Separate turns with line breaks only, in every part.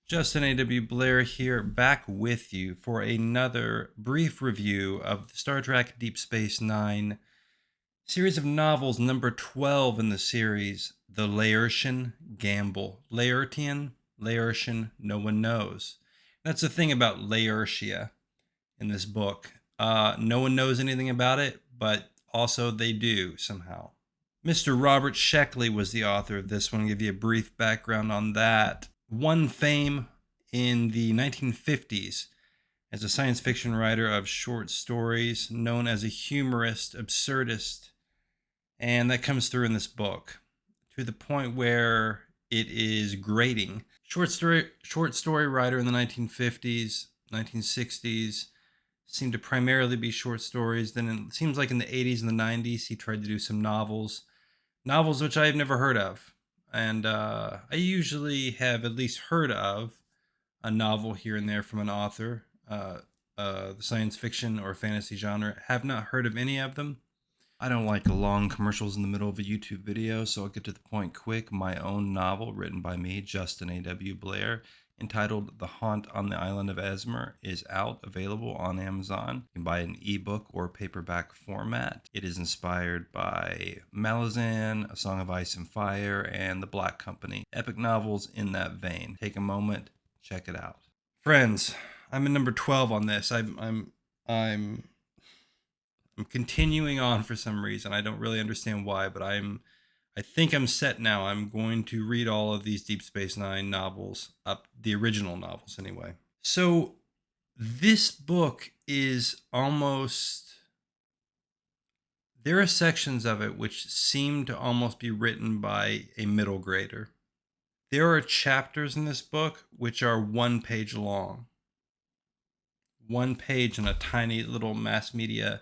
Justin A.W. Blair here, back with you for another brief review of the Star Trek Deep Space Nine series of novels, number 12 in the series, The Laertian Gamble. Laertian, no one knows. That's the thing about Laertia in this book. No one knows anything about it, but also they do somehow. Mr. Robert Sheckley was the author of this one. I'll give you a brief background on that. Won fame in the 1950s as a science fiction writer of short stories, known as a humorist, absurdist, and that comes through in this book to the point where it is grating. Short story writer in the 1950s, 1960s, seemed to primarily be short stories. Then it seems like in the 80s and the 90s, he tried to do some novels which I've never heard of. And I usually have at least heard of a novel here and there from an author, the science fiction or fantasy genre. Have not heard of any of them. I don't like long commercials in the middle of a YouTube video, so I'll get to the point quick. My own novel, written by me, Justin A.W. Blair, entitled The Haunt on the Island of Esmer, is out, available on Amazon. You can buy it in ebook or paperback format. It is inspired by Malazan, A Song of Ice and Fire, and The Black Company. Epic novels in that vein. Take a moment, check it out. Friends, I'm at number 12 on this. I'm continuing on for some reason. I don't really understand why, but I think I'm set now. I'm going to read all of these Deep Space Nine novels, up the original novels anyway. So this book is almost, there are sections of it which seem to almost be written by a middle grader. There are chapters in this book which are 1 page long. 1 page in a tiny little mass media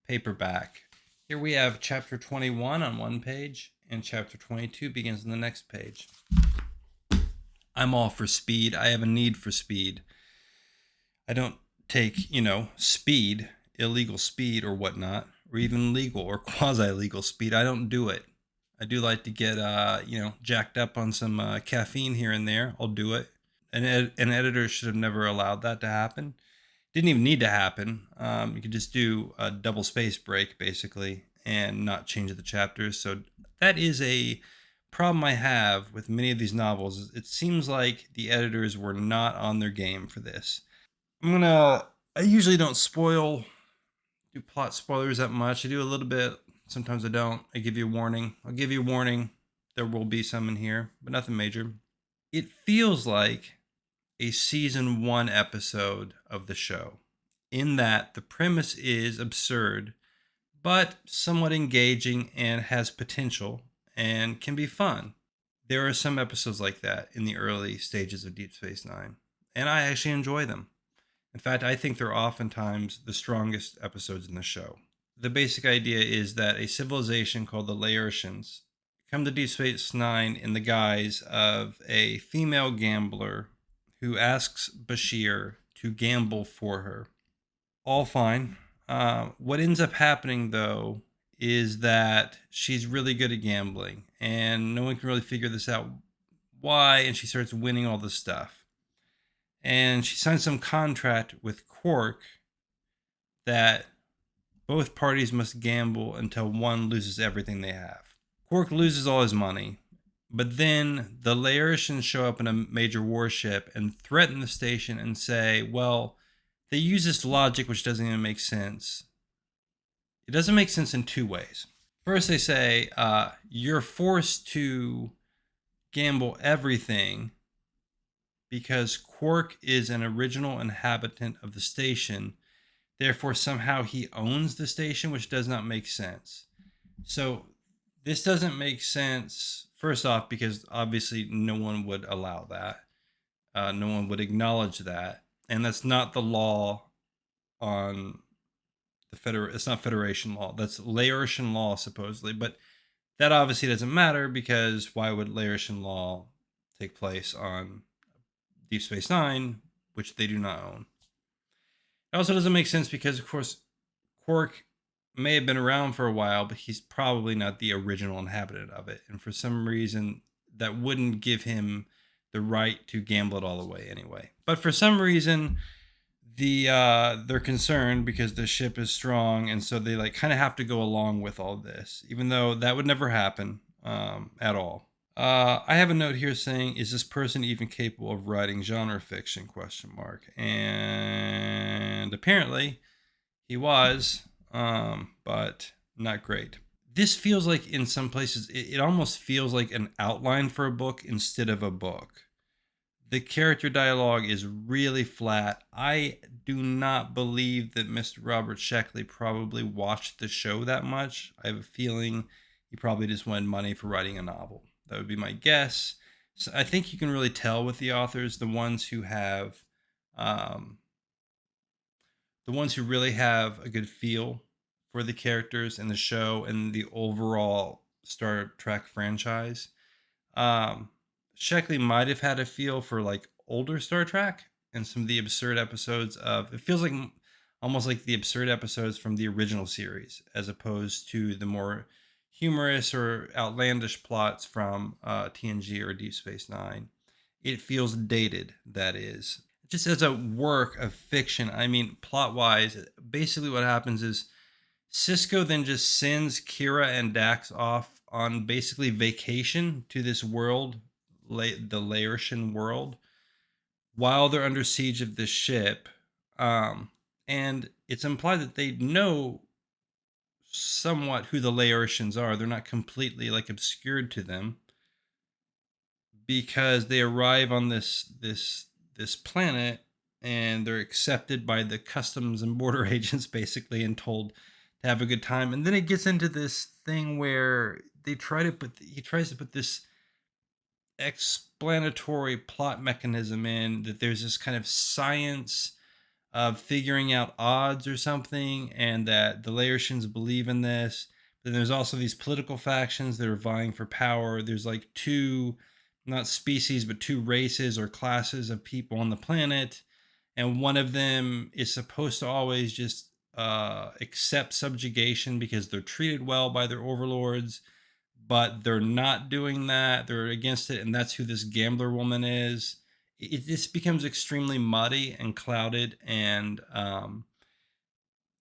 paperback. Here we have chapter 21 on 1 page, and chapter 22 begins on the next page. I'm all for speed. I have a need for speed. I don't take, speed, illegal speed or whatnot, or even legal or quasi-legal speed. I don't do it. I do like to get, jacked up on some caffeine here and there. I'll do it. An editor should have never allowed that to happen. Didn't even need to happen. You could just do a double space break, basically, and not change the chapters. So that is a problem I have with many of these novels. It seems like the editors were not on their game for this. I usually don't do plot spoilers that much. I do a little bit. Sometimes I don't. I give you a warning. I'll give you a warning. There will be some in here, but nothing major. It feels like a season 1 episode of the show, in that the premise is absurd, but somewhat engaging and has potential and can be fun. There are some episodes like that in the early stages of Deep Space Nine, and I actually enjoy them. In fact, I think they're oftentimes the strongest episodes in the show. The basic idea is that a civilization called the Laertians come to Deep Space Nine in the guise of a female gambler who asks Bashir to gamble for her. All fine. What ends up happening, though, is that she's really good at gambling, and no one can really figure this out why, and she starts winning all this stuff. And she signs some contract with Quark that both parties must gamble until one loses everything they have. Quark loses all his money, but then the Laertians show up in a major warship and threaten the station and say, well, they use this logic which doesn't even make sense. It doesn't make sense in 2 ways. First, they say, you're forced to gamble everything because Quark is an original inhabitant of the station. Therefore, somehow he owns the station, which does not make sense. So this doesn't make sense, first off, because obviously no one would allow that. No one would acknowledge that. And that's not the law on it's not Federation law. That's Laertian law, supposedly. But that obviously doesn't matter, because why would Laertian law take place on Deep Space Nine, which they do not own? It also doesn't make sense because, of course, Quark may have been around for a while, but he's probably not the original inhabitant of it. And for some reason, that wouldn't give him the right to gamble it all away anyway. But for some reason, they're concerned because the ship is strong, and so they like kind of have to go along with all this, even though that would never happen at all. I have a note here saying, "Is this person even capable of writing genre fiction?" Question mark. And apparently, he was, but not great. This feels like, in some places, it almost feels like an outline for a book instead of a book. The character dialogue is really flat. I do not believe that Mr. Robert Sheckley probably watched the show that much. I have a feeling he probably just wanted money for writing a novel. That would be my guess. So I think you can really tell with the authors, um, the ones who really have a good feel for the characters and the show and the overall Star Trek franchise. Um, Sheckley might have had a feel for like older Star Trek and some of the absurd episodes of, it feels like almost like the absurd episodes from the original series, as opposed to the more humorous or outlandish plots from TNG or Deep Space Nine. It feels dated, that is. Just as a work of fiction, I mean, plot wise, basically what happens is Cisco then just sends Kira and Dax off on basically vacation to this world, the Laertian world, while they're under siege of this ship. And it's implied that they know somewhat who the Laertians are. They're not completely like obscured to them, because they arrive on this planet and they're accepted by the customs and border agents basically and told to have a good time. And then it gets into this thing where he tries to put this explanatory plot mechanism in, that there's this kind of science of figuring out odds or something, and that the Laertians believe in this. Then there's also these political factions that are vying for power. There's like two, not species, but two races or classes of people on the planet. And one of them is supposed to always just accept subjugation because they're treated well by their overlords, but they're not doing that. They're against it. And that's who this gambler woman is. This becomes extremely muddy and clouded. And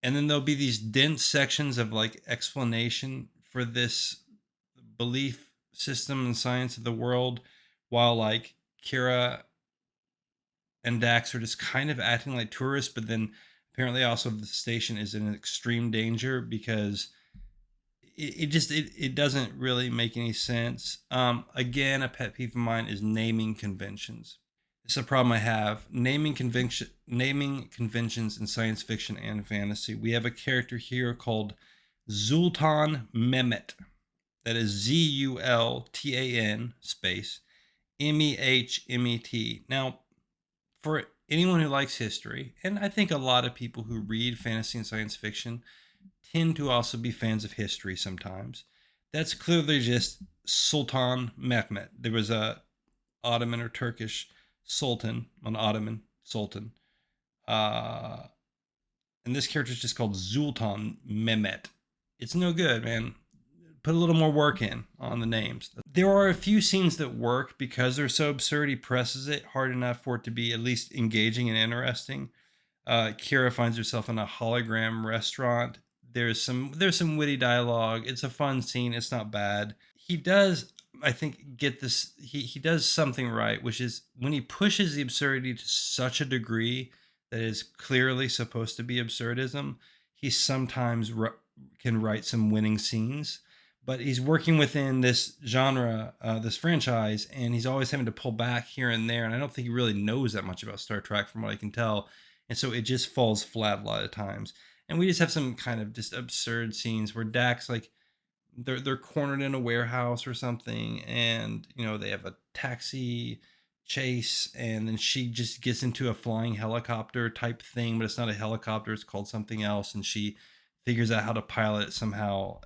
then there'll be these dense sections of like explanation for this belief system and science of the world, while like Kira and Dax are just kind of acting like tourists, but then apparently also the station is in extreme danger because it doesn't really make any sense. Again, a pet peeve of mine is naming conventions. It's a problem I have. Naming conventions in science fiction and fantasy. We have a character here called Zultan Mehmet. That is Zultan space Mehmet. Now, for anyone who likes history, and I think a lot of people who read fantasy and science fiction tend to also be fans of history sometimes, that's clearly just Sultan Mehmet. There was a Ottoman or Turkish sultan, an Ottoman sultan. And this character is just called Zultan Mehmet. It's no good, man. Put a little more work in on the names. There are a few scenes that work because they're so absurd. He presses it hard enough for it to be at least engaging and interesting. Kira finds herself in a hologram restaurant. There's some witty dialogue. It's a fun scene. It's not bad. He does, I think, get this. He does something right, which is when he pushes the absurdity to such a degree that is clearly supposed to be absurdism, he sometimes can write some winning scenes. But he's working within this genre, this franchise, and he's always having to pull back here and there. And I don't think he really knows that much about Star Trek, from what I can tell. And so it just falls flat a lot of times. And we just have some kind of just absurd scenes where Dax, like, they're cornered in a warehouse or something, and they have a taxi chase, and then she just gets into a flying helicopter type thing, but it's not a helicopter, it's called something else, and she figures out how to pilot it somehow.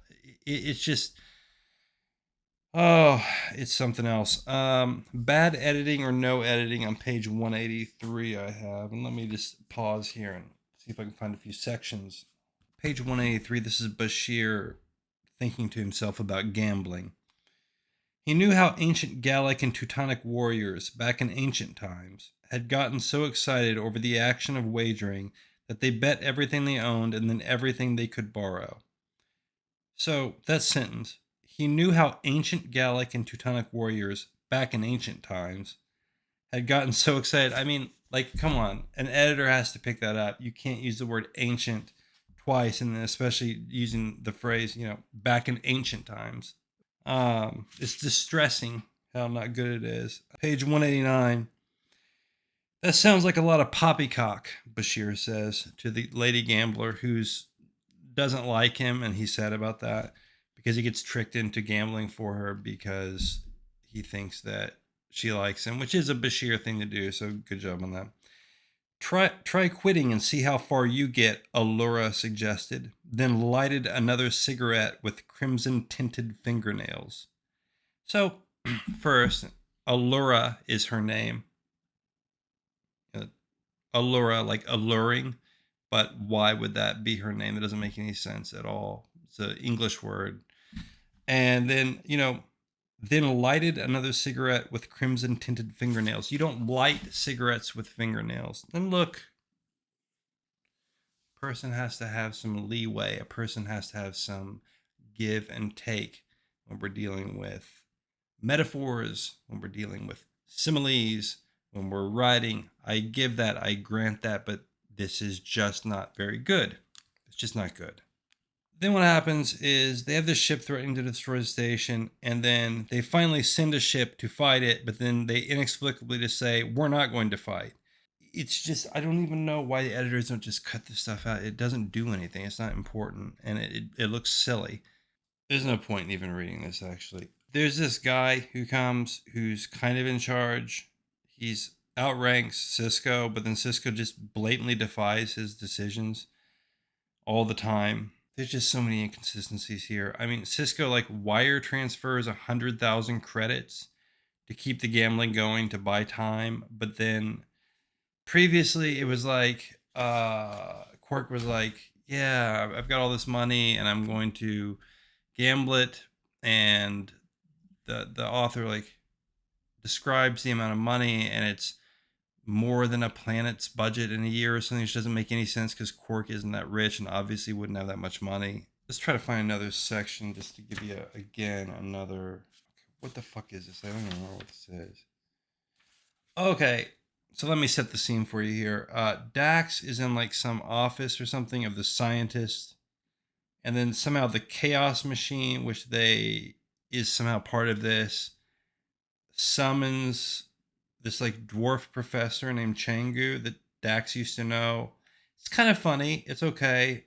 It's just, oh, it's something else. Bad editing or no editing on page 183 I have, and let me just pause here and see if I can find a few sections. Page 183, this is Bashir thinking to himself about gambling. He knew how ancient Gallic and Teutonic warriors, back in ancient times, had gotten so excited over the action of wagering that they bet everything they owned and then everything they could borrow. So, that sentence, he knew how ancient Gallic and Teutonic warriors, back in ancient times, had gotten so excited. I mean, like, come on. An editor has to pick that up. You can't use the word ancient twice, and then especially using the phrase, back in ancient times. It's distressing how not good it is. Page 189. That sounds like a lot of poppycock, Bashir says to the lady gambler who's doesn't like him, and he's sad about that because he gets tricked into gambling for her because he thinks that she likes him, which is a Bashir thing to do. So good job on that. Try quitting and see how far you get, Allura suggested, then lighted another cigarette with crimson tinted fingernails. So, first, Allura is her name. Allura, like alluring, but why would that be her name? That doesn't make any sense at all. It's an English word. And then, then lighted another cigarette with crimson tinted fingernails. You don't light cigarettes with fingernails. Then look, a person has to have some leeway. A person has to have some give and take when we're dealing with metaphors, when we're dealing with similes, when we're writing. I give that, I grant that, but this is just not very good. It's just not good. Then what happens is they have this ship threatening to destroy the station, and then they finally send a ship to fight it, but then they inexplicably just say, we're not going to fight. It's just, I don't even know why the editors don't just cut this stuff out. It doesn't do anything. It's not important, and it looks silly. There's no point in even reading this, actually. There's this guy who comes who's kind of in charge. He's outranks Cisco, but then Cisco just blatantly defies his decisions all the time. There's just so many inconsistencies here. I mean, Cisco wire transfers 100,000 credits to keep the gambling going to buy time, but then previously it was Quark was like, yeah, I've got all this money and I'm going to gamble it, and the author describes the amount of money, and it's more than a planet's budget in a year or something, which doesn't make any sense because Quark isn't that rich and obviously wouldn't have that much money. Let's try to find another section just to give you another. What the fuck is this? I don't even know what this is. Okay, so let me set the scene for you here. Dax is in some office or something of the scientists, and then somehow the chaos machine, which they is somehow part of this, summons this dwarf professor named Changu that Dax used to know. It's kind of funny. It's okay.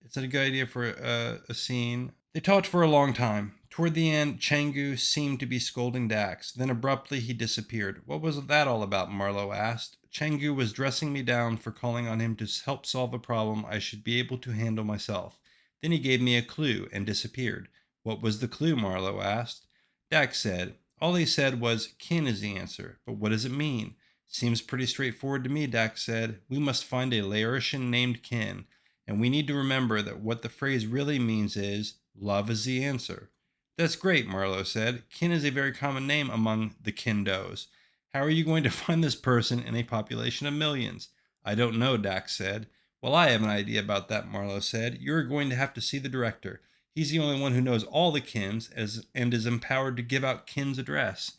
It's a good idea for a scene. They talked for a long time. Toward the end, Changu seemed to be scolding Dax. Then abruptly he disappeared. What was that all about? Marlowe asked. Changu was dressing me down for calling on him to help solve a problem I should be able to handle myself. Then he gave me a clue and disappeared. What was the clue? Marlowe asked. Dax said, all he said was, kin is the answer. But what does it mean? Seems pretty straightforward to me, Dax said. We must find a Laertian named Kin, and we need to remember that what the phrase really means is, love is the answer. That's great, Marlowe said. Kin is a very common name among the Kindos. How are you going to find this person in a population of millions? I don't know, Dax said. Well, I have an idea about that, Marlowe said. You're going to have to see the director. He's the only one who knows all the Kins and is empowered to give out Kin's address.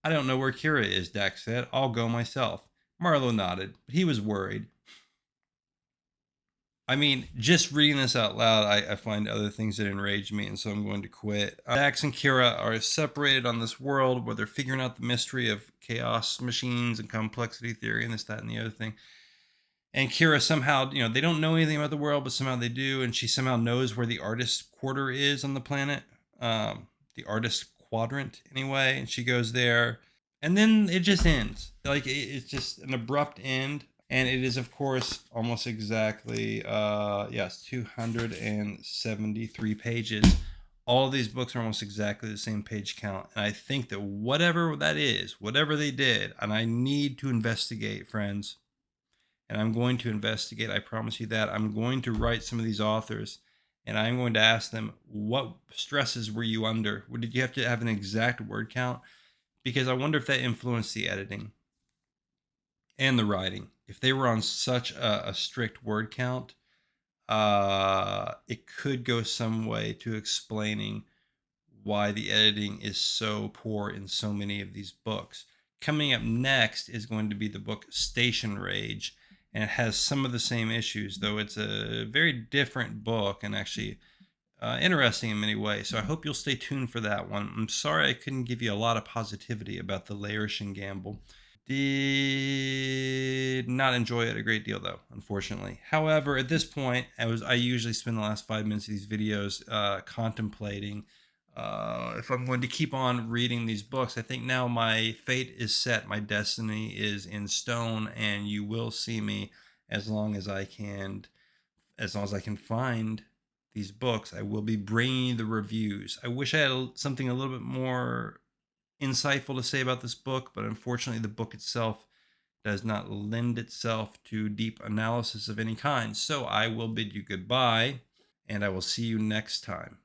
I don't know where Kira is, Dax said. I'll go myself. Marlowe nodded, but he was worried. I mean, just reading this out loud, I find other things that enrage me, and so I'm going to quit. Dax and Kira are separated on this world where they're figuring out the mystery of chaos machines and complexity theory and this, that, and the other thing. And Kira somehow, they don't know anything about the world, but somehow they do. And she somehow knows where the artist quarter is on the planet. The artist quadrant, anyway. And she goes there. And then it just ends. It's just an abrupt end. And it is, of course, almost exactly, 273 pages. All of these books are almost exactly the same page count. And I think that whatever that is, whatever they did, and I need to investigate, friends. And I'm going to investigate. I promise you that. I'm going to write some of these authors And I'm going to ask them, what stresses were you under? Did you have to have an exact word count? Because I wonder if that influenced the editing and the writing. If they were on such a strict word count, it could go some way to explaining why the editing is so poor in so many of these books. Coming up next is going to be the book Station Rage, and it has some of the same issues, though it's a very different book and actually interesting in many ways. So I hope you'll stay tuned for that one. I'm sorry I couldn't give you a lot of positivity about the Laertian gamble. Did not enjoy it a great deal, though, unfortunately. However, at this point, I usually spend the last 5 minutes of these videos contemplating if I'm going to keep on reading these books. I think now my fate is set, my destiny is in stone, and you will see me as long as I can, find these books. I will be bringing you the reviews. I wish I had something a little bit more insightful to say about this book, but unfortunately, the book itself does not lend itself to deep analysis of any kind. So I will bid you goodbye, and I will see you next time.